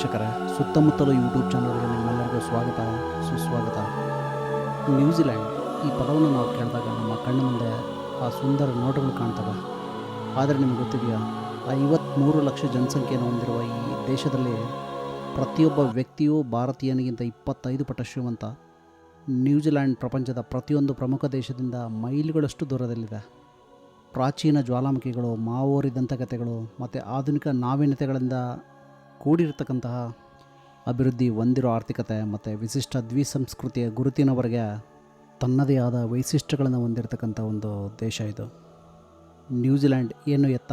ವೀಕ್ಷಕರೇ, ಸುತ್ತಮುತ್ತಲ ಯೂಟ್ಯೂಬ್ ಚಾನಲ್ಗೆ ನಿಮ್ಮೆಲ್ಲರಿಗೂ ಸ್ವಾಗತ ಸುಸ್ವಾಗತ. ನ್ಯೂಜಿಲ್ಯಾಂಡ್ ಈ ಪದವನ್ನು ನಾವು ಕೇಳಿದಾಗ ನಮ್ಮ ಕಣ್ಣು ಮುಂದೆ ಆ ಸುಂದರ ನೋಟಗಳು ಕಾಣ್ತವೆ. ಆದರೆ ನಿಮಗೆ ಗೊತ್ತಿದೆಯಾ, 53 ಲಕ್ಷ ಜನಸಂಖ್ಯೆಯನ್ನು ಹೊಂದಿರುವ ಈ ದೇಶದಲ್ಲಿ ಪ್ರತಿಯೊಬ್ಬ ವ್ಯಕ್ತಿಯೂ ಭಾರತೀಯನಿಗಿಂತ 25 ಪಟ್ಟು ಶ್ರೀಮಂತ. ನ್ಯೂಜಿಲ್ಯಾಂಡ್ ಪ್ರಪಂಚದ ಪ್ರತಿಯೊಂದು ಪ್ರಮುಖ ದೇಶದಿಂದ ಮೈಲುಗಳಷ್ಟು ದೂರದಲ್ಲಿದೆ. ಪ್ರಾಚೀನ ಜ್ವಾಲಾಮುಖಿಗಳು, ಮಾವೋರಿ ದಂತಕಥೆಗಳು ಮತ್ತು ಆಧುನಿಕ ನಾವೀನ್ಯತೆಗಳಿಂದ ಕೂಡಿರತಕ್ಕಂತಹ ಅಭಿವೃದ್ಧಿ ಹೊಂದಿರೋ ಆರ್ಥಿಕತೆ ಮತ್ತು ವಿಶಿಷ್ಟ ದ್ವಿಸಂಸ್ಕೃತಿಯ ಗುರುತಿನವರೆಗೆ ತನ್ನದೇ ಆದ ವೈಶಿಷ್ಟ್ಯಗಳನ್ನು ಹೊಂದಿರತಕ್ಕಂಥ ಒಂದು ದೇಶ ಇದು. ನ್ಯೂಜಿಲ್ಯಾಂಡ್ ಏನು ಎತ್ತ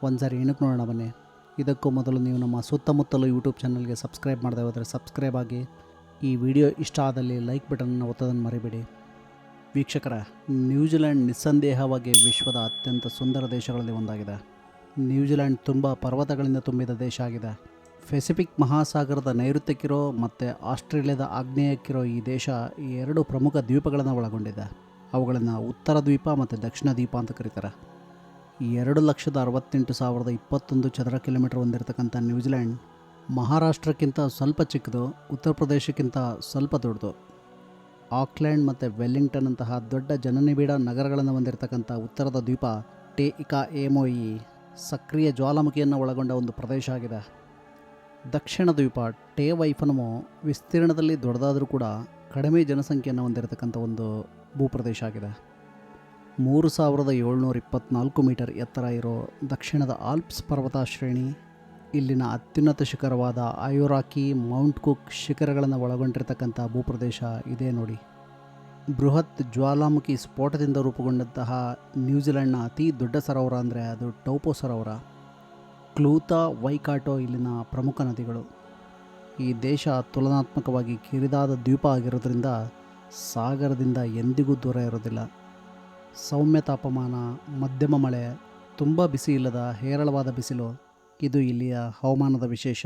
ಒಂದ್ಸಾರಿ ಏನಕ್ಕೆ ನೋಡೋಣ ಬನ್ನಿ. ಇದಕ್ಕೂ ಮೊದಲು ನೀವು ನಮ್ಮ ಸುತ್ತಮುತ್ತಲು ಯೂಟ್ಯೂಬ್ ಚಾನಲ್ಗೆ ಸಬ್ಸ್ಕ್ರೈಬ್ ಮಾಡದೆ ಹೋದರೆ ಸಬ್ಸ್ಕ್ರೈಬ್ ಆಗಿ, ಈ ವಿಡಿಯೋ ಇಷ್ಟ ಆದಲ್ಲಿ ಲೈಕ್ ಬಟನ್ನ ಒತ್ತೋದನ್ನು ಮರಿಬೇಡಿ. ವೀಕ್ಷಕರ, ನ್ಯೂಜಿಲ್ಯಾಂಡ್ ನಿಸ್ಸಂದೇಹವಾಗಿ ವಿಶ್ವದ ಅತ್ಯಂತ ಸುಂದರ ದೇಶಗಳಲ್ಲಿ ಒಂದಾಗಿದೆ. ನ್ಯೂಜಿಲ್ಯಾಂಡ್ ತುಂಬ ಪರ್ವತಗಳಿಂದ ತುಂಬಿದ ದೇಶ ಆಗಿದೆ. ಪೆಸಿಫಿಕ್ ಮಹಾಸಾಗರದ ನೈಋತ್ಯಕ್ಕಿರೋ ಮತ್ತು ಆಸ್ಟ್ರೇಲಿಯಾದ ಆಗ್ನೇಯಕ್ಕಿರೋ ಈ ದೇಶ ಈ ಎರಡು ಪ್ರಮುಖ ದ್ವೀಪಗಳನ್ನು ಒಳಗೊಂಡಿದೆ. ಅವುಗಳನ್ನು ಉತ್ತರ ದ್ವೀಪ ಮತ್ತು ದಕ್ಷಿಣ ದ್ವೀಪ ಅಂತ ಕರೀತಾರೆ. 2,68,021 ಚದರ ಕಿಲೋಮೀಟರ್ ಹೊಂದಿರತಕ್ಕಂಥ ನ್ಯೂಜಿಲ್ಯಾಂಡ್ ಮಹಾರಾಷ್ಟ್ರಕ್ಕಿಂತ ಸ್ವಲ್ಪ ಚಿಕ್ಕದು, ಉತ್ತರ ಪ್ರದೇಶಕ್ಕಿಂತ ಸ್ವಲ್ಪ ದೊಡ್ಡದು. ಆಕ್ಲ್ಯಾಂಡ್ ಮತ್ತು ವೆಲ್ಲಿಂಗ್ಟನ್ ಅಂತಹ ದೊಡ್ಡ ಜನನಿಬಿಡ ನಗರಗಳನ್ನು ಹೊಂದಿರತಕ್ಕಂಥ ಉತ್ತರದ ದ್ವೀಪ ಟೆ-ಇಕ-ಎ-ಮೊ-ಇ ಸಕ್ರಿಯ ಜ್ವಾಲಾಮುಖಿಯನ್ನು ಒಳಗೊಂಡ ಒಂದು ಪ್ರದೇಶ ಆಗಿದೆ. ದಕ್ಷಿಣ ದ್ವೀಪ ಟೆ-ವೈಫನಮೊ ವಿಸ್ತೀರ್ಣದಲ್ಲಿ ದೊಡ್ಡದಾದರೂ ಕೂಡ ಕಡಿಮೆ ಜನಸಂಖ್ಯೆಯನ್ನು ಹೊಂದಿರತಕ್ಕಂಥ ಒಂದು ಭೂಪ್ರದೇಶ ಆಗಿದೆ. 3,724 ಮೀಟರ್ ಎತ್ತರ ಇರೋ ದಕ್ಷಿಣದ ಆಲ್ಪ್ಸ್ ಪರ್ವತ ಶ್ರೇಣಿ, ಇಲ್ಲಿನ ಅತ್ಯುನ್ನತ ಶಿಖರವಾದ ಆಯೋರಾಕಿ, ಮೌಂಟ್ ಕುಕ್ ಶಿಖರಗಳನ್ನು ಒಳಗೊಂಡಿರತಕ್ಕಂಥ ಭೂಪ್ರದೇಶ ಇದೇ ನೋಡಿ. ಬೃಹತ್ ಜ್ವಾಲಾಮುಖಿ ಸ್ಫೋಟದಿಂದ ರೂಪುಗೊಂಡಂತಹ ನ್ಯೂಜಿಲೆಂಡ್ನ ಅತಿ ದೊಡ್ಡ ಸರೋವರ ಅಂದರೆ ಅದು ಟೌಪೊ ಸರೋವರ. ಕ್ಲೂತಾ, ವೈಕಾಟೊ ಇಲ್ಲಿನ ಪ್ರಮುಖ ನದಿಗಳು. ಈ ದೇಶ ತುಲನಾತ್ಮಕವಾಗಿ ಕಿರಿದಾದ ದ್ವೀಪ ಆಗಿರೋದ್ರಿಂದ ಸಾಗರದಿಂದ ಎಂದಿಗೂ ದೂರ ಇರೋದಿಲ್ಲ. ಸೌಮ್ಯ ತಾಪಮಾನ, ಮಧ್ಯಮ ಮಳೆ, ತುಂಬ ಬಿಸಿ ಇಲ್ಲದ ಹೇರಳವಾದ ಬಿಸಿಲು ಇದು ಇಲ್ಲಿಯ ಹವಾಮಾನದ ವಿಶೇಷ.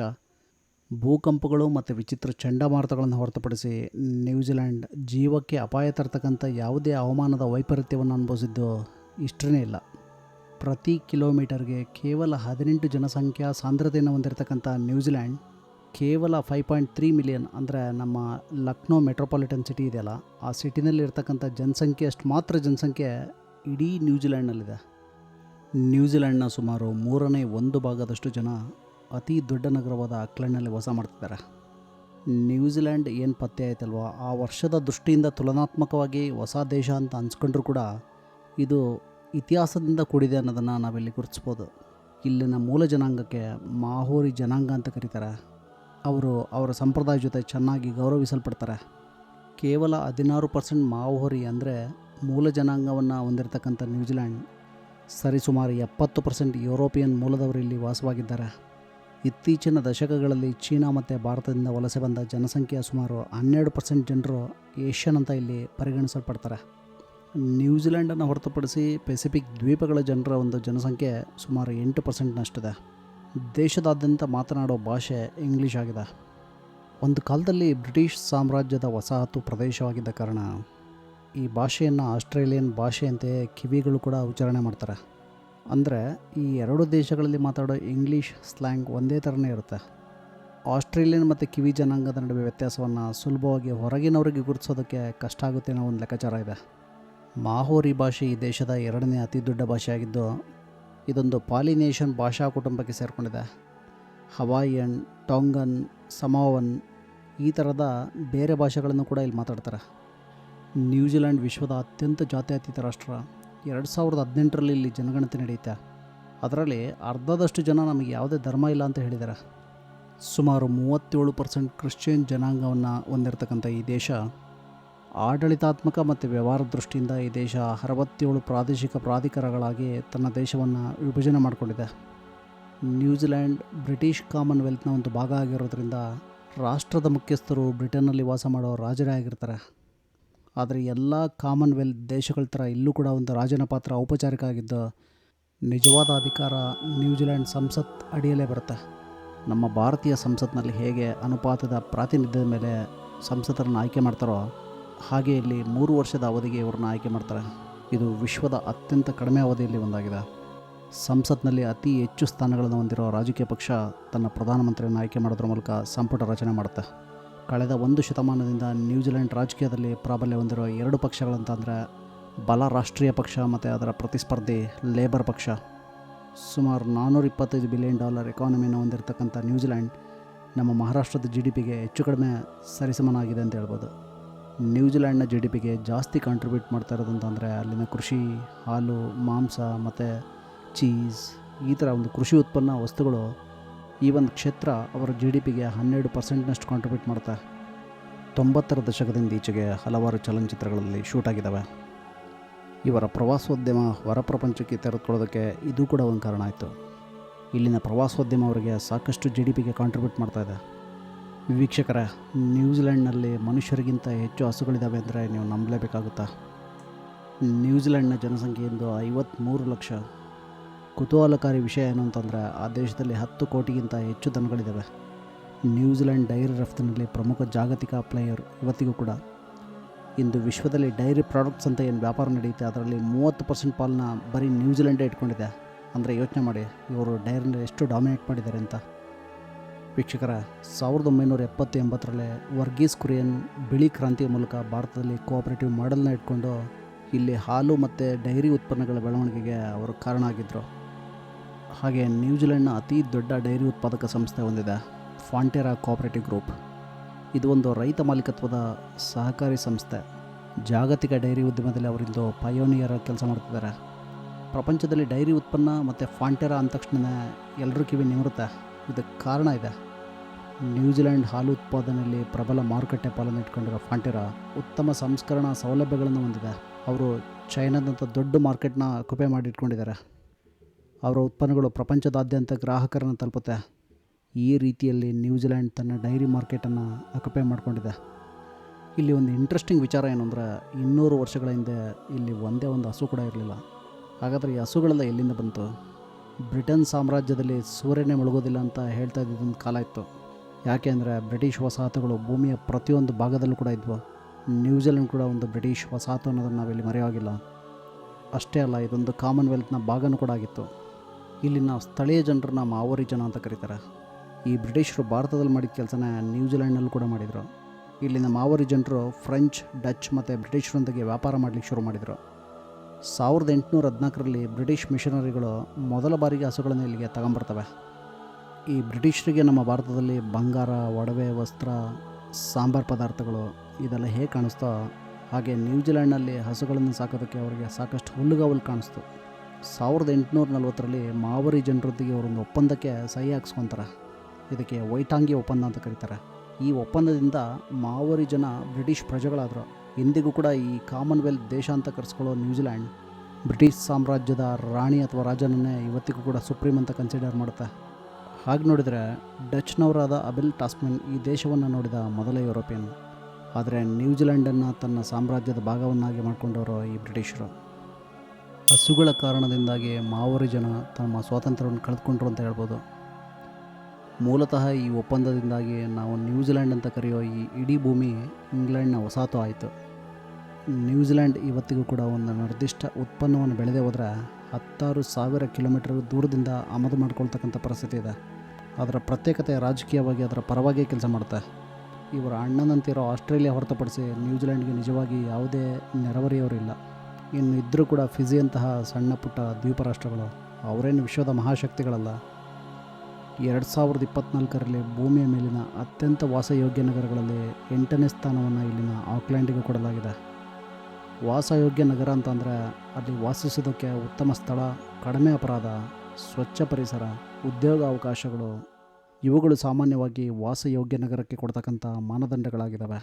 ಭೂಕಂಪಗಳು ಮತ್ತು ವಿಚಿತ್ರ ಚಂಡಮಾರುತಗಳನ್ನು ಹೊರತುಪಡಿಸಿ ನ್ಯೂಜಿಲ್ಯಾಂಡ್ ಜೀವಕ್ಕೆ ಅಪಾಯ ತರತಕ್ಕಂಥ ಯಾವುದೇ ಹವಾಮಾನದ ವೈಪರೀತ್ಯವನ್ನು ಅನುಭವಿಸಿದ್ದು ಇಷ್ಟೇ ಇಲ್ಲ. ಪ್ರತಿ ಕಿಲೋಮೀಟರ್ಗೆ ಕೇವಲ 18 ಜನಸಂಖ್ಯಾ ಸಾಂದ್ರತೆಯನ್ನು ಹೊಂದಿರತಕ್ಕಂಥ ನ್ಯೂಜಿಲ್ಯಾಂಡ್ ಕೇವಲ 5.3 ಮಿಲಿಯನ್ ಅಂದರೆ ನಮ್ಮ ಲಕ್ನೋ ಮೆಟ್ರೋಪಾಲಿಟನ್ ಸಿಟಿ ಇದೆಯಲ್ಲ, ಆ ಸಿಟಿನಲ್ಲಿರ್ತಕ್ಕಂಥ ಜನಸಂಖ್ಯೆ ಅಷ್ಟು ಮಾತ್ರ ಜನಸಂಖ್ಯೆ ಇಡೀ ನ್ಯೂಜಿಲ್ಯಾಂಡ್ನಲ್ಲಿದೆ. ನ್ಯೂಜಿಲ್ಯಾಂಡ್ನ ಸುಮಾರು 1/3 ಭಾಗದಷ್ಟು ಜನ ಅತಿ ದೊಡ್ಡ ನಗರವಾದ ಆಕ್ಲೆಂಡ್ನಲ್ಲಿ ವಾಸ ಮಾಡ್ತಿದ್ದಾರೆ. ನ್ಯೂಜಿಲ್ಯಾಂಡ್ ಏನು ಪತ್ತೆ ಆಯ್ತಲ್ವ, ಆ ವರ್ಷದ ದೃಷ್ಟಿಯಿಂದ ತುಲನಾತ್ಮಕವಾಗಿ ಹೊಸ ದೇಶ ಅಂತ ಅನ್ಸ್ಕೊಂಡ್ರೂ ಕೂಡ ಇದು ಇತಿಹಾಸದಿಂದ ಕೂಡಿದೆ ಅನ್ನೋದನ್ನು ನಾವಿಲ್ಲಿ ಗುರುತಿಸ್ಬೋದು. ಇಲ್ಲಿನ ಮೂಲ ಜನಾಂಗಕ್ಕೆ ಮಾವೋರಿ ಜನಾಂಗ ಅಂತ ಕರೀತಾರೆ. ಅವರು ಅವರ ಸಂಪ್ರದಾಯ ಜೊತೆ ಚೆನ್ನಾಗಿ ಗೌರವಿಸಲ್ಪಡ್ತಾರೆ. ಕೇವಲ 16% ಮಾವೋರಿ ಅಂದರೆ ಮೂಲ ಜನಾಂಗವನ್ನು ಹೊಂದಿರತಕ್ಕಂಥ ನ್ಯೂಜಿಲ್ಯಾಂಡ್ ಸರಿಸುಮಾರು 70% ಯುರೋಪಿಯನ್ ಮೂಲದವರು ಇಲ್ಲಿ ವಾಸವಾಗಿದ್ದಾರೆ. ಇತ್ತೀಚಿನ ದಶಕಗಳಲ್ಲಿ ಚೀನಾ ಮತ್ತು ಭಾರತದಿಂದ ವಲಸೆ ಬಂದ ಜನಸಂಖ್ಯೆಯ ಸುಮಾರು 12% ಜನರು ಏಷ್ಯನ್ ಅಂತ ಇಲ್ಲಿ ಪರಿಗಣಿಸಲ್ಪಡ್ತಾರೆ. ನ್ಯೂಜಿಲ್ಯಾಂಡನ್ನು ಹೊರತುಪಡಿಸಿ ಪೆಸಿಫಿಕ್ ದ್ವೀಪಗಳ ಜನರ ಒಂದು ಜನಸಂಖ್ಯೆ ಸುಮಾರು 8%ನಷ್ಟಿದೆ. ದೇಶದಾದ್ಯಂತ ಮಾತನಾಡೋ ಭಾಷೆ ಇಂಗ್ಲೀಷ್ ಆಗಿದೆ. ಒಂದು ಕಾಲದಲ್ಲಿ ಬ್ರಿಟಿಷ್ ಸಾಮ್ರಾಜ್ಯದ ವಸಾಹತು ಪ್ರದೇಶವಾಗಿದ್ದ ಕಾರಣ ಈ ಭಾಷೆಯನ್ನು ಆಸ್ಟ್ರೇಲಿಯನ್ ಭಾಷೆಯಂತೆ ಕಿವಿಗಳು ಕೂಡ ಉಚ್ಚಾರಣೆ ಮಾಡ್ತಾರೆ. ಅಂದರೆ ಈ ಎರಡು ದೇಶಗಳಲ್ಲಿ ಮಾತಾಡೋ ಇಂಗ್ಲೀಷ್ ಸ್ಲ್ಯಾಂಗ್ ಒಂದೇ ಥರನೇ ಇರುತ್ತೆ. ಆಸ್ಟ್ರೇಲಿಯನ್ ಮತ್ತು ಕಿವಿ ಜನಾಂಗದ ನಡುವೆ ವ್ಯತ್ಯಾಸವನ್ನು ಸುಲಭವಾಗಿ ಹೊರಗಿನವರಿಗೆ ಗುರುತಿಸೋದಕ್ಕೆ ಕಷ್ಟ ಆಗುತ್ತೆ ಅನ್ನೋ ಒಂದು ಲೆಕ್ಕಾಚಾರ ಇದೆ. ಮಾವೋರಿ ಭಾಷೆ ಈ ದೇಶದ 2ನೇ ಅತಿ ದೊಡ್ಡ ಭಾಷೆಯಾಗಿದ್ದು ಇದೊಂದು ಪಾಲಿನೇಷಿಯನ್ ಭಾಷಾ ಕುಟುಂಬಕ್ಕೆ ಸೇರಿಕೊಂಡಿದೆ. ಹವಾಯಿಯನ್, ಟೋಂಗನ್, ಸಮೋವನ್ ಈ ಥರದ ಬೇರೆ ಭಾಷೆಗಳನ್ನು ಕೂಡ ಇಲ್ಲಿ ಮಾತಾಡ್ತಾರೆ. ನ್ಯೂಜಿಲ್ಯಾಂಡ್ ವಿಶ್ವದ ಅತ್ಯಂತ ಜಾತ್ಯತೀತ ರಾಷ್ಟ್ರ. 2018ರಲ್ಲಿ ಇಲ್ಲಿ ಜನಗಣತಿ ನಡೆಯುತ್ತೆ. ಅದರಲ್ಲಿ ಅರ್ಧದಷ್ಟು ಜನ ನಮಗೆ ಯಾವುದೇ ಧರ್ಮ ಇಲ್ಲ ಅಂತ ಹೇಳಿದ್ದಾರೆ. ಸುಮಾರು 37% ಕ್ರಿಶ್ಚಿಯನ್ ಜನಾಂಗವನ್ನು ಹೊಂದಿರತಕ್ಕಂಥ ಈ ದೇಶ ಆಡಳಿತಾತ್ಮಕ ಮತ್ತು ವ್ಯವಹಾರ ದೃಷ್ಟಿಯಿಂದ ಈ ದೇಶ 67 ಪ್ರಾದೇಶಿಕ ಪ್ರಾಧಿಕಾರಗಳಾಗಿ ತನ್ನ ದೇಶವನ್ನು ವಿಭಜನೆ ಮಾಡಿಕೊಂಡಿದೆ. ನ್ಯೂಜಿಲ್ಯಾಂಡ್ ಬ್ರಿಟಿಷ್ ಕಾಮನ್ವೆಲ್ತ್ನ ಒಂದು ಭಾಗ ಆಗಿರೋದ್ರಿಂದ ರಾಷ್ಟ್ರದ ಮುಖ್ಯಸ್ಥರು ಬ್ರಿಟನ್ನಲ್ಲಿ ವಾಸ ಮಾಡೋ ರಾಜರೇ ಆಗಿರ್ತಾರೆ. ಆದರೆ ಎಲ್ಲ ಕಾಮನ್ವೆಲ್ತ್ ದೇಶಗಳ ಥರ ಇಲ್ಲೂ ಕೂಡ ಒಂದು ರಾಜನ ಪಾತ್ರ ಔಪಚಾರಿಕ ಆಗಿದ್ದು ನಿಜವಾದ ಅಧಿಕಾರ ನ್ಯೂಜಿಲ್ಯಾಂಡ್ ಸಂಸತ್ ಅಡಿಯಲ್ಲೇ ಬರುತ್ತೆ. ನಮ್ಮ ಭಾರತೀಯ ಸಂಸತ್ನಲ್ಲಿ ಹೇಗೆ ಅನುಪಾತದ ಪ್ರಾತಿನಿಧ್ಯದ ಮೇಲೆ ಸಂಸದರನ್ನು ಆಯ್ಕೆ ಮಾಡ್ತಾರೋ ಹಾಗೆ ಇಲ್ಲಿ 3 ವರ್ಷದ ಅವಧಿಗೆ ಇವ್ರನ್ನ ಆಯ್ಕೆ ಮಾಡ್ತಾರೆ. ಇದು ವಿಶ್ವದ ಅತ್ಯಂತ ಕಡಿಮೆ ಅವಧಿಯಲ್ಲಿ ಒಂದಾಗಿದೆ. ಸಂಸತ್ನಲ್ಲಿ ಅತಿ ಹೆಚ್ಚು ಸ್ಥಾನಗಳನ್ನು ಹೊಂದಿರೋ ರಾಜಕೀಯ ಪಕ್ಷ ತನ್ನ ಪ್ರಧಾನಮಂತ್ರಿಯನ್ನು ಆಯ್ಕೆ ಮಾಡೋದ್ರ ಮೂಲಕ ಸಂಪುಟ ರಚನೆ ಮಾಡುತ್ತೆ. ಕಳೆದ ಒಂದು ಶತಮಾನದಿಂದ ನ್ಯೂಜಿಲೆಂಡ್ ರಾಜಕೀಯದಲ್ಲಿ ಪ್ರಾಬಲ್ಯ ಹೊಂದಿರೋ ಎರಡು ಪಕ್ಷಗಳಂತಂದರೆ ಬಲ ರಾಷ್ಟ್ರೀಯ ಪಕ್ಷ ಮತ್ತು ಅದರ ಪ್ರತಿಸ್ಪರ್ಧಿ ಲೇಬರ್ ಪಕ್ಷ. ಸುಮಾರು $425 ಬಿಲಿಯನ್ ಎಕಾನಮಿಯನ್ನು ಹೊಂದಿರತಕ್ಕಂಥ ನ್ಯೂಜಿಲೆಂಡ್ ನಮ್ಮ ಮಹಾರಾಷ್ಟ್ರದ GDPಗೆ ಹೆಚ್ಚು ಕಡಿಮೆ ಸರಿಸಮನಾಗಿದೆ ಅಂತ ಹೇಳ್ಬೋದು. ನ್ಯೂಜಿಲೆಂಡ್ನ GDPಗೆ ಜಾಸ್ತಿ ಕಾಂಟ್ರಿಬ್ಯೂಟ್ ಮಾಡ್ತಾ ಇರೋದಂತಂದರೆ ಅಲ್ಲಿನ ಕೃಷಿ, ಹಾಲು, ಮಾಂಸ ಮತ್ತು ಚೀಸ್ ಈ ಥರ ಒಂದು ಕೃಷಿ ಉತ್ಪನ್ನ ವಸ್ತುಗಳು ಈ ಒಂದು ಕ್ಷೇತ್ರ ಅವರ GDPಗೆ 12% ಕಾಂಟ್ರಿಬ್ಯೂಟ್ ಮಾಡುತ್ತೆ. 90ರ ದಶಕದಿಂದ ಈಚೆಗೆ ಹಲವಾರು ಚಲನಚಿತ್ರಗಳಲ್ಲಿ ಶೂಟ್ ಆಗಿದ್ದಾವೆ. ಇವರ ಪ್ರವಾಸೋದ್ಯಮ ಹೊರ ಪ್ರಪಂಚಕ್ಕೆ ತೆರೆದುಕೊಳ್ಳೋದಕ್ಕೆ ಇದು ಕೂಡ ಒಂದು ಕಾರಣ ಆಯಿತು. ಇಲ್ಲಿನ ಪ್ರವಾಸೋದ್ಯಮ ಅವರಿಗೆ ಸಾಕಷ್ಟು GDPಗೆ ಕಾಂಟ್ರಿಬ್ಯೂಟ್ ಮಾಡ್ತಾಯಿದೆ. ವೀಕ್ಷಕರೇ, ನ್ಯೂಜಿಲೆಂಡ್ನಲ್ಲಿ ಮನುಷ್ಯರಿಗಿಂತ ಹೆಚ್ಚು ಹಸುಗಳಿದ್ದಾವೆ ಅಂದರೆ ನೀವು ನಂಬಲೇಬೇಕಾಗುತ್ತಾ. ನ್ಯೂಜಿಲೆಂಡ್ನ ಜನಸಂಖ್ಯೆ ಎಂದು 53 ಲಕ್ಷ. ಕುತೂಹಲಕಾರಿ ವಿಷಯ ಏನು ಅಂತಂದರೆ ಆ ದೇಶದಲ್ಲಿ 10 ಕೋಟಿಗಿಂತ ಹೆಚ್ಚು ದನಗಳಿದ್ದಾವೆ. ನ್ಯೂಜಿಲೆಂಡ್ ಡೈರಿ ರಫ್ತಿನಲ್ಲಿ ಪ್ರಮುಖ ಜಾಗತಿಕ ಪ್ಲೇಯರ್ ಇವತ್ತಿಗೂ ಕೂಡ. ಇಂದು ವಿಶ್ವದಲ್ಲಿ ಡೈರಿ ಪ್ರಾಡಕ್ಟ್ಸ್ ಅಂತ ಏನು ವ್ಯಾಪಾರ ನಡೆಯುತ್ತೆ ಅದರಲ್ಲಿ 30% ಪಾಲನ್ನ ಬರೀ ನ್ಯೂಜಿಲೆಂಡೇ ಇಟ್ಕೊಂಡಿದೆ. ಅಂದರೆ ಯೋಚನೆ ಮಾಡಿ ಇವರು ಡೈರಿನ ಎಷ್ಟು ಡಾಮಿನೇಟ್ ಮಾಡಿದ್ದಾರೆ ಅಂತ. ವೀಕ್ಷಕರ, 1970-80ರಲ್ಲಿ ವರ್ಗೀಸ್ ಕುರಿಯನ್ ಬಿಳಿ ಕ್ರಾಂತಿಯ ಮೂಲಕ ಭಾರತದಲ್ಲಿ ಕೋಆಪರೇಟಿವ್ ಮಾಡೆಲ್ನ ಇಟ್ಕೊಂಡು ಇಲ್ಲಿ ಹಾಲು ಮತ್ತು ಡೈರಿ ಉತ್ಪನ್ನಗಳ ಬೆಳವಣಿಗೆಗೆ ಅವರು ಕಾರಣ ಆಗಿದ್ದರು. ಹಾಗೆ ನ್ಯೂಜಿಲೆಂಡ್ನ ಅತಿ ದೊಡ್ಡ ಡೈರಿ ಉತ್ಪಾದಕ ಸಂಸ್ಥೆ ಹೊಂದಿದೆ, ಫಾಂಟೆರಾ ಕೋಆಪರೇಟಿವ್ ಗ್ರೂಪ್. ಇದು ಒಂದು ರೈತ ಮಾಲೀಕತ್ವದ ಸಹಕಾರಿ ಸಂಸ್ಥೆ. ಜಾಗತಿಕ ಡೈರಿ ಉದ್ಯಮದಲ್ಲಿ ಅವರಿಂದು ಪಯೋನಿಯರ್ ಕೆಲಸ ಮಾಡ್ತಿದ್ದಾರೆ. ಪ್ರಪಂಚದಲ್ಲಿ ಡೈರಿ ಉತ್ಪನ್ನ ಮತ್ತು ಫಾಂಟೆರಾ ಅಂದ ತಕ್ಷಣ ಎಲ್ಲರೂ ಕಿವಿ ನಿವರುತ್ತೆ. ಇದಕ್ಕೆ ಕಾರಣ ಇದೆ. ನ್ಯೂಜಿಲೆಂಡ್ ಹಾಲು ಉತ್ಪಾದನೆಯಲ್ಲಿ ಪ್ರಬಲ ಮಾರುಕಟ್ಟೆ ಪಾಲನ್ನು ಇಟ್ಕೊಂಡಿರೋ ಫಾಂಟೆರಾ ಉತ್ತಮ ಸಂಸ್ಕರಣಾ ಸೌಲಭ್ಯಗಳನ್ನು ಹೊಂದಿದೆ. ಅವರು ಚೈನಾದಂಥ ದೊಡ್ಡ ಮಾರ್ಕೆಟ್ನ ಆಕ್ಯುಪೈ ಮಾಡಿಟ್ಕೊಂಡಿದ್ದಾರೆ. ಅವರ ಉತ್ಪನ್ನಗಳು ಪ್ರಪಂಚದಾದ್ಯಂತ ಗ್ರಾಹಕರನ್ನು ತಲುಪುತ್ತೆ. ಈ ರೀತಿಯಲ್ಲಿ ನ್ಯೂಜಿಲೆಂಡ್ ತನ್ನ ಡೈರಿ ಮಾರ್ಕೆಟನ್ನು ಆಕ್ಯುಪೈ ಮಾಡಿಕೊಂಡಿದೆ. ಇಲ್ಲಿ ಒಂದು ಇಂಟ್ರೆಸ್ಟಿಂಗ್ ವಿಚಾರ ಏನು ಅಂದರೆ 200 ವರ್ಷಗಳ ಹಿಂದೆ ಇಲ್ಲಿ ಒಂದೇ ಒಂದು ಹಸು ಕೂಡ ಇರಲಿಲ್ಲ. ಹಾಗಾದರೆ ಈ ಹಸುಗಳೆಲ್ಲ ಎಲ್ಲಿಂದ ಬಂತು? ಬ್ರಿಟನ್ ಸಾಮ್ರಾಜ್ಯದಲ್ಲಿ ಸೂರ್ಯನೇ ಮುಳುಗೋದಿಲ್ಲ ಅಂತ ಹೇಳ್ತಾ ಇದ್ದಿದ್ದೊಂದು ಕಾಲ ಇತ್ತು. ಯಾಕೆ ಅಂದರೆ ಬ್ರಿಟಿಷ್ ವಸಾಹತುಗಳು ಭೂಮಿಯ ಪ್ರತಿಯೊಂದು ಭಾಗದಲ್ಲೂ ಕೂಡ ಇದ್ವು. ನ್ಯೂಜಿಲೆಂಡ್ ಕೂಡ ಒಂದು ಬ್ರಿಟಿಷ್ ವಸಾಹತು ಅನ್ನೋದನ್ನು ನಾವಿಲ್ಲಿ ಮರೆಯಾಗಿಲ್ಲ. ಅಷ್ಟೇ ಅಲ್ಲ, ಇದೊಂದು ಕಾಮನ್ವೆಲ್ತ್ನ ಭಾಗನೂ ಕೂಡ ಆಗಿತ್ತು. ಇಲ್ಲಿನ ಸ್ಥಳೀಯ ಜನರನ್ನ ಮಾವೋರಿ ಜನ ಅಂತ ಕರೀತಾರೆ. ಈ ಬ್ರಿಟಿಷರು ಭಾರತದಲ್ಲಿ ಮಾಡಿದ ಕೆಲಸನ ನ್ಯೂಜಿಲೆಂಡ್ನಲ್ಲೂ ಕೂಡ ಮಾಡಿದರು. ಇಲ್ಲಿನ ಮಾವೋರಿ ಜನರು ಫ್ರೆಂಚ್, ಡಚ್ ಮತ್ತು ಬ್ರಿಟಿಷರೊಂದಿಗೆ ವ್ಯಾಪಾರ ಮಾಡಲಿಕ್ಕೆ ಶುರು ಮಾಡಿದರು. 1814ರಲ್ಲಿ ಬ್ರಿಟಿಷ್ ಮಿಷನರಿಗಳು ಮೊದಲ ಬಾರಿಗೆ ಹಸುಗಳನ್ನು ಇಲ್ಲಿಗೆ ತಗೊಂಬರ್ತವೆ. ಈ ಬ್ರಿಟಿಷರಿಗೆ ನಮ್ಮ ಭಾರತದಲ್ಲಿ ಬಂಗಾರ, ಒಡವೆ, ವಸ್ತ್ರ, ಸಾಂಬಾರು ಪದಾರ್ಥಗಳು ಇದೆಲ್ಲ ಹೇಗೆ ಕಾಣಿಸ್ತೋ ಹಾಗೆ ನ್ಯೂಜಿಲೆಂಡ್ನಲ್ಲಿ ಹಸುಗಳನ್ನು ಸಾಕೋದಕ್ಕೆ ಅವರಿಗೆ ಸಾಕಷ್ಟು ಹುಲ್ಲುಗಾವಲು ಕಾಣಿಸ್ತು. 1840ರಲ್ಲಿ ಮಾವೋರಿ ಜನರೊಂದಿಗೆ ಅವರೊಂದು ಒಪ್ಪಂದಕ್ಕೆ ಸಹಿ ಹಾಕ್ಸ್ಕೊತಾರೆ. ಇದಕ್ಕೆ ವೈಟಾಂಗಿ ಒಪ್ಪಂದ ಅಂತ ಕರೀತಾರೆ. ಈ ಒಪ್ಪಂದದಿಂದ ಮಾವೋರಿ ಜನ ಬ್ರಿಟಿಷ್ ಪ್ರಜೆಗಳಾದರು. ಇಂದಿಗೂ ಕೂಡ ಈ ಕಾಮನ್ವೆಲ್ತ್ ದೇಶ ಅಂತ ಕರೆಸ್ಕೊಳ್ಳೋ ನ್ಯೂಜಿಲೆಂಡ್ ಬ್ರಿಟಿಷ್ ಸಾಮ್ರಾಜ್ಯದ ರಾಣಿ ಅಥವಾ ರಾಜನನ್ನೇ ಇವತ್ತಿಗೂ ಕೂಡ ಸುಪ್ರೀಂ ಅಂತ ಕನ್ಸಿಡರ್ ಮಾಡುತ್ತೆ. ಹಾಗೆ ನೋಡಿದರೆ ಡಚ್ನವರಾದ ಅಬೆಲ್ ಟಾಸ್ಮನ್ ಈ ದೇಶವನ್ನು ನೋಡಿದ ಮೊದಲ ಯುರೋಪಿಯನ್. ಆದರೆ ನ್ಯೂಜಿಲೆಂಡನ್ನು ತನ್ನ ಸಾಮ್ರಾಜ್ಯದ ಭಾಗವನ್ನಾಗಿ ಮಾಡಿಕೊಂಡವರು ಈ ಬ್ರಿಟಿಷರು. ಹಸುಗಳ ಕಾರಣದಿಂದಾಗಿ ಮಾವೋರಿ ಜನ ತಮ್ಮ ಸ್ವಾತಂತ್ರ್ಯವನ್ನು ಕಳೆದುಕೊಂಡ್ರು ಅಂತ ಹೇಳ್ಬೋದು. ಮೂಲತಃ ಈ ಒಪ್ಪಂದದಿಂದಾಗಿ ನಾವು ನ್ಯೂಜಿಲೆಂಡ್ ಅಂತ ಕರೆಯೋ ಈ ಇಡೀ ಭೂಮಿ ಇಂಗ್ಲೆಂಡ್ನ ವಸಾಹತು ಆಯಿತು. ನ್ಯೂಜಿಲೆಂಡ್ ಇವತ್ತಿಗೂ ಕೂಡ ಒಂದು ನಿರ್ದಿಷ್ಟ ಉತ್ಪನ್ನವನ್ನು ಬೆಳೆದೇ ಹೋದರೆ 16,000 ಕಿಲೋಮೀಟರ್ ದೂರದಿಂದ ಆಮದು ಮಾಡ್ಕೊಳ್ತಕ್ಕಂಥ ಪರಿಸ್ಥಿತಿ ಇದೆ. ಅದರ ಪ್ರತ್ಯೇಕತೆ ರಾಜಕೀಯವಾಗಿ ಅದರ ಪರವಾಗಿ ಕೆಲಸ ಮಾಡುತ್ತೆ. ಇವರ ಅಣ್ಣನಂತಿರೋ ಆಸ್ಟ್ರೇಲಿಯಾ ಹೊರತುಪಡಿಸಿ ನ್ಯೂಜಿಲೆಂಡ್ಗೆ ನಿಜವಾಗಿ ಯಾವುದೇ ನೆರವರಿಯವರಿಲ್ಲ. ಇನ್ನು ಇದ್ದರೂ ಕೂಡ ಫಿಜಿಯಂತಹ ಸಣ್ಣ ಪುಟ್ಟ ದ್ವೀಪ ರಾಷ್ಟ್ರಗಳು ಅವರೇನು ವಿಶ್ವದ ಮಹಾಶಕ್ತಿಗಳಲ್ಲ. 2024ರಲ್ಲಿ ಭೂಮಿಯ ಮೇಲಿನ ಅತ್ಯಂತ ವಾಸಯೋಗ್ಯ ನಗರಗಳಲ್ಲಿ 8ನೇ ಸ್ಥಾನವನ್ನು ಇಲ್ಲಿನ ಆಕ್ಲೆಂಡಿಗೆ ಕೊಡಲಾಗಿದೆ. ವಾಸಯೋಗ್ಯ ನಗರ ಅಂತಂದರೆ ಅಲ್ಲಿ ವಾಸಿಸೋದಕ್ಕೆ ಉತ್ತಮ ಸ್ಥಳ, ಕಡಿಮೆ ಅಪರಾಧ, ಸ್ವಚ್ಛ ಪರಿಸರ, ಉದ್ಯೋಗ ಅವಕಾಶಗಳು ಇವುಗಳು ಸಾಮಾನ್ಯವಾಗಿ ವಾಸಯೋಗ್ಯ ನಗರಕ್ಕೆ ಕೊಡ್ತಕ್ಕಂಥ ಮಾನದಂಡಗಳಾಗಿದ್ದಾವೆ.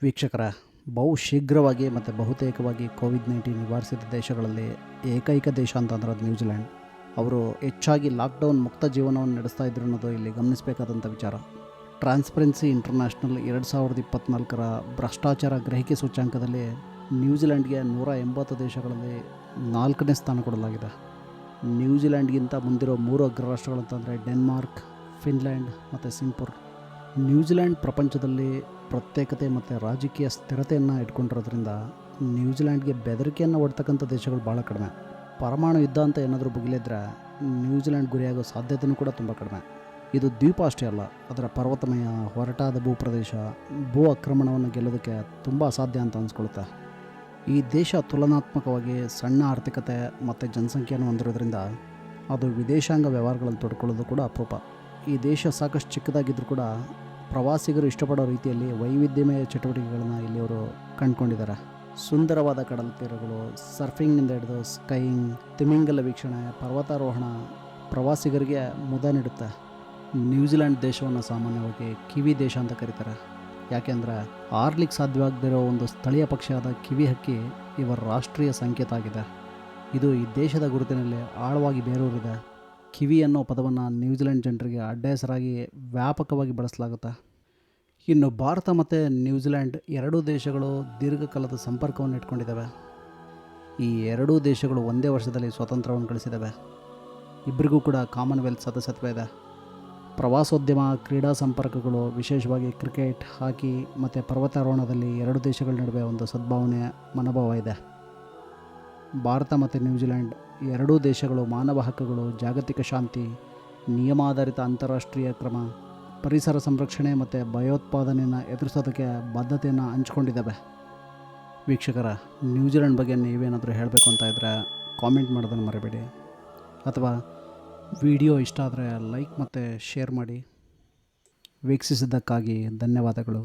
ವೀಕ್ಷಕರೇ, ಬಹು ಶೀಘ್ರವಾಗಿ ಮತ್ತು ಬಹುತೇಕವಾಗಿ ಕೋವಿಡ್-19 ನಿವಾರಿಸಿದ ದೇಶಗಳಲ್ಲಿ ಏಕೈಕ ದೇಶ ಅಂತಂದ್ರೆ ಅದು ನ್ಯೂಜಿಲೆಂಡ್. ಅವರು ಹೆಚ್ಚಾಗಿ ಲಾಕ್ಡೌನ್ ಮುಕ್ತ ಜೀವನವನ್ನು ನಡೆಸ್ತಾ ಇದ್ರು ಅನ್ನೋದು ಇಲ್ಲಿ ಗಮನಿಸಬೇಕಾದಂಥ ವಿಚಾರ. ಟ್ರಾನ್ಸ್ಪರೆನ್ಸಿ ಇಂಟರ್ನ್ಯಾಷನಲ್ 2024ರ ಭ್ರಷ್ಟಾಚಾರ ಗ್ರಹಿಕೆ ಸೂಚ್ಯಾಂಕದಲ್ಲಿ ನ್ಯೂಜಿಲೆಂಡ್ಗೆ 180 ದೇಶಗಳಲ್ಲಿ 4ನೇ ಸ್ಥಾನ ಕೊಡಲಾಗಿದೆ. ನ್ಯೂಜಿಲೆಂಡ್ಗಿಂತ ಮುಂದಿರೋ 3 ಅಗ್ರರಾಷ್ಟ್ರಗಳಂತಂದರೆ ಡೆನ್ಮಾರ್ಕ್, ಫಿನ್ಲ್ಯಾಂಡ್ ಮತ್ತು ಸಿಂಗಪುರ್. ನ್ಯೂಜಿಲೆಂಡ್ ಪ್ರಪಂಚದಲ್ಲಿ ಪ್ರತ್ಯೇಕತೆ ಮತ್ತು ರಾಜಕೀಯ ಸ್ಥಿರತೆಯನ್ನು ಇಟ್ಕೊಂಡಿರೋದ್ರಿಂದ ನ್ಯೂಜಿಲೆಂಡ್ಗೆ ಬೆದರಿಕೆಯನ್ನು ಒಡ್ತಕ್ಕಂಥ ದೇಶಗಳು ಭಾಳ ಕಡಿಮೆ. ಪರಮಾಣು ಯುದ್ಧ ಅಂತ ಏನಾದರೂ ಬುಗಿಲಿದ್ರೆ ನ್ಯೂಜಿಲೆಂಡ್ ಗುರಿಯಾಗೋ ಸಾಧ್ಯತೆಯೂ ಕೂಡ ತುಂಬ ಕಡಿಮೆ. ಇದು ದ್ವೀಪ ಅಷ್ಟೇ ಅಲ್ಲ, ಅದರ ಪರ್ವತಮಯ ಹೊರಟಾದ ಭೂಪ್ರದೇಶ ಭೂ ಆಕ್ರಮಣವನ್ನು ಗೆಲ್ಲೋದಕ್ಕೆ ತುಂಬ ಅಸಾಧ್ಯ ಅಂತ ಅನಿಸ್ಕೊಳುತ್ತೆ. ಈ ದೇಶ ತುಲನಾತ್ಮಕವಾಗಿ ಸಣ್ಣ ಆರ್ಥಿಕತೆ ಮತ್ತು ಜನಸಂಖ್ಯೆಯನ್ನು ಹೊಂದಿರೋದ್ರಿಂದ ಅದು ವಿದೇಶಾಂಗ ವ್ಯವಹಾರಗಳಲ್ಲಿ ತೊಡ್ಕೊಳ್ಳೋದು ಕೂಡ ಅಪರೂಪ. ಈ ದೇಶ ಸಾಕಷ್ಟು ಚಿಕ್ಕದಾಗಿದ್ದರೂ ಕೂಡ ಪ್ರವಾಸಿಗರು ಇಷ್ಟಪಡೋ ರೀತಿಯಲ್ಲಿ ವೈವಿಧ್ಯಮಯ ಚಟುವಟಿಕೆಗಳನ್ನು ಇಲ್ಲಿಯವರು ಕಂಡುಕೊಂಡಿದ್ದಾರೆ. ಸುಂದರವಾದ ಕಡಲ ತೀರಗಳು, ಸರ್ಫಿಂಗ್ನಿಂದ ಹಿಡಿದು ಸ್ಕೈಯಿಂಗ್, ತಿಮಿಂಗಲ ವೀಕ್ಷಣೆ, ಪರ್ವತಾರೋಹಣ ಪ್ರವಾಸಿಗರಿಗೆ ಮುದ ನೀಡುತ್ತೆ. ನ್ಯೂಜಿಲೆಂಡ್ ದೇಶವನ್ನು ಸಾಮಾನ್ಯವಾಗಿ ಕಿವಿ ದೇಶ ಅಂತ ಕರೀತಾರೆ. ಯಾಕೆಂದರೆ ಆರ್ಲಿಕ್ಕೆ ಸಾಧ್ಯವಾಗದಿರೋ ಒಂದು ಸ್ಥಳೀಯ ಪಕ್ಷಿಯಾದ ಕಿವಿ ಹಕ್ಕಿ ಇವರ ರಾಷ್ಟ್ರೀಯ ಸಂಕೇತ ಆಗಿದೆ. ಇದು ಈ ದೇಶದ ಗುರುತಿನಲ್ಲಿ ಆಳವಾಗಿ ಬೇರೂರಿದೆ. ಕಿವಿ ಅನ್ನೋ ಪದವನ್ನು ನ್ಯೂಜಿಲೆಂಡ್ ಜನರಿಗೆ ಅಡ್ಡ ಹೆಸರಾಗಿ ವ್ಯಾಪಕವಾಗಿ ಬಳಸಲಾಗುತ್ತೆ. ಇನ್ನು ಭಾರತ ಮತ್ತು ನ್ಯೂಜಿಲೆಂಡ್ ಎರಡೂ ದೇಶಗಳು ದೀರ್ಘಕಾಲದ ಸಂಪರ್ಕವನ್ನು ಇಟ್ಕೊಂಡಿದ್ದಾವೆ. ಈ ಎರಡೂ ದೇಶಗಳು ಒಂದೇ ವರ್ಷದಲ್ಲಿ ಸ್ವಾತಂತ್ರ್ಯವನ್ನು ಗಳಿಸಿದ್ದಾವೆ. ಇಬ್ಬರಿಗೂ ಕೂಡ ಕಾಮನ್ವೆಲ್ತ್ ಸದಸ್ಯತ್ವ ಇದೆ. ಪ್ರವಾಸೋದ್ಯಮ, ಕ್ರೀಡಾ ಸಂಪರ್ಕಗಳು, ವಿಶೇಷವಾಗಿ ಕ್ರಿಕೆಟ್, ಹಾಕಿ ಮತ್ತು ಪರ್ವತಾರೋಹಣದಲ್ಲಿ ಎರಡು ದೇಶಗಳ ನಡುವೆ ಒಂದು ಸದ್ಭಾವನೆಯ ಮನೋಭಾವ ಇದೆ. ಭಾರತ ಮತ್ತು ನ್ಯೂಜಿಲೆಂಡ್ ಎರಡೂ ದೇಶಗಳು ಮಾನವ ಹಕ್ಕುಗಳು, ಜಾಗತಿಕ ಶಾಂತಿ, ನಿಯಮಾಧಾರಿತ ಅಂತಾರಾಷ್ಟ್ರೀಯ ಕ್ರಮ, ಪರಿಸರ ಸಂರಕ್ಷಣೆ ಮತ್ತು ಭಯೋತ್ಪಾದನೆಯನ್ನು ಎದುರಿಸೋದಕ್ಕೆ ಬದ್ಧತೆಯನ್ನು ಹಂಚ್ಕೊಂಡಿದ್ದಾವೆ. ವೀಕ್ಷಕರ, ನ್ಯೂಜಿಲೆಂಡ್ ಬಗ್ಗೆ ನೀವೇನಾದರೂ ಹೇಳಬೇಕು ಅಂತ ಇದ್ದರೆ ಕಾಮೆಂಟ್ ಮಾಡೋದನ್ನು ಮರಿಬೇಡಿ. ಅಥವಾ ವಿಡಿಯೋ ಇಷ್ಟ ಆದರೆ ಲೈಕ್ ಮತ್ತು ಶೇರ್ ಮಾಡಿ. ವೀಕ್ಷಿಸಿದ್ದಕ್ಕಾಗಿ ಧನ್ಯವಾದಗಳು.